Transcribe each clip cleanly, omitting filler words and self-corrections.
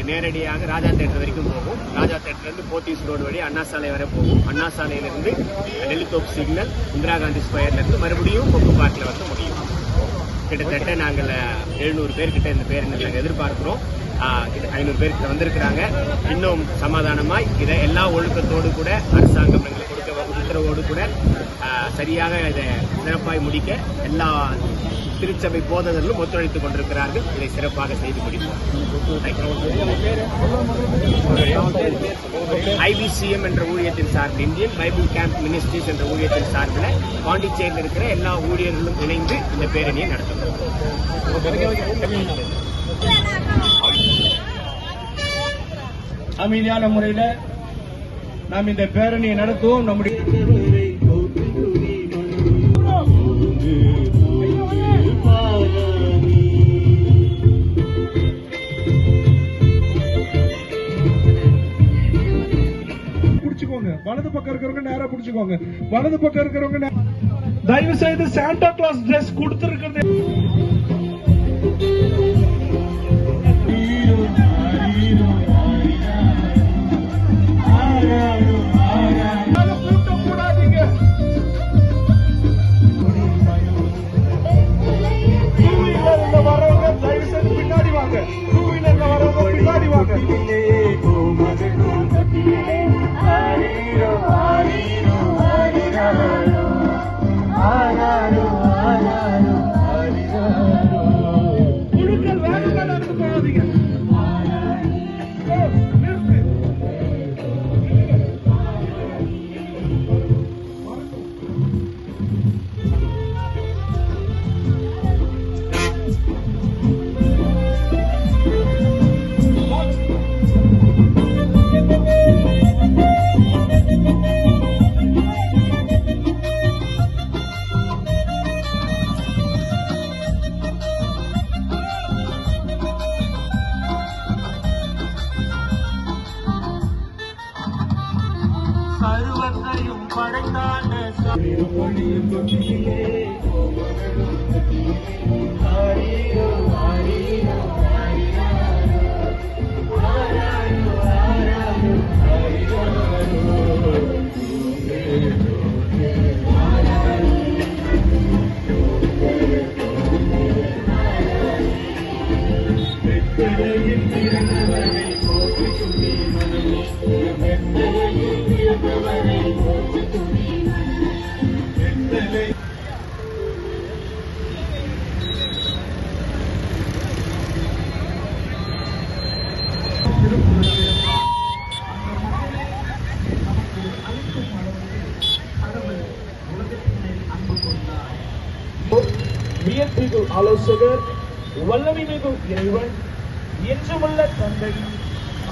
நேரடியாக ராஜா தேட்டர் வரைக்கும் போகும். ராஜா தேட்டர்லேருந்து போத்தீஸ் ரோடு வழி அண்ணா சாலை வரை போகும். அண்ணா சாலையிலிருந்து நெல்லித்தோப்பு சிக்னல், இந்திரா காந்தி ஸ்கொயர்லேருந்து மறுபடியும் கொக்கு பார்க்கில் வந்து முடியும். கிட்டத்தட்ட நாங்கள் 700 பேர்கிட்ட இந்த பேரணி நாங்கள் எதிர்பார்க்கிறோம். 500 பேர்கிட்ட வந்திருக்கிறாங்க. இன்னும் சமாதானமாய் இதை எல்லா ஒழுக்கத்தோடு கூட அரசாங்கம் எங்களுக்கு கொடுக்க உத்தரவோடு கூட சரியாக இதை சிறப்பாய் முடிக்க எல்லா திருச்சபை போதகர்களும் ஒத்துழைத்துக் கொண்டிருக்கிறார்கள். இதை சிறப்பாக செய்து முடிப்போம். IBCM என்ற ஊழியத்தின் சார்பில், இந்தியன் பைபிள் கேம்ப் மினிஸ்ட்ரிஸ் என்ற ஊழியத்தின் சார்பில் பாண்டிச்சேரியில் இருக்கிற எல்லா ஊழியர்களும் இணைந்து இந்த பேரணியை நடத்துகிறோம். அமைதியான முறையில் நாம் இந்த பேரணியை நடத்துவோம். நம்முடைய வலது பக்கம் இருக்கிறவங்க நேரா பிடிச்சுக்கோங்க. வலது பக்கம் இருக்கிறவங்க தயவு செய்து சாண்டா கிளாஸ் டிரெஸ் கொடுத்திருக்கிறது. கூட்டம் கூடாதீங்க. டூ வீலர்ல வரவங்க தயவு செய்து பின்னாடி வாங்க. டூ வீலர்ல வரவங்க பின்னாடி வாங்க. சர்வத்தையும் படைத்தான வியப்பிகு ஆலோசகர், வல்லமை மிகு இறைவன், என்றுமுள்ள தந்தை,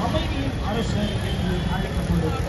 அமைதியின் அரசர் என்று அழைக்கப்படுகிறார்.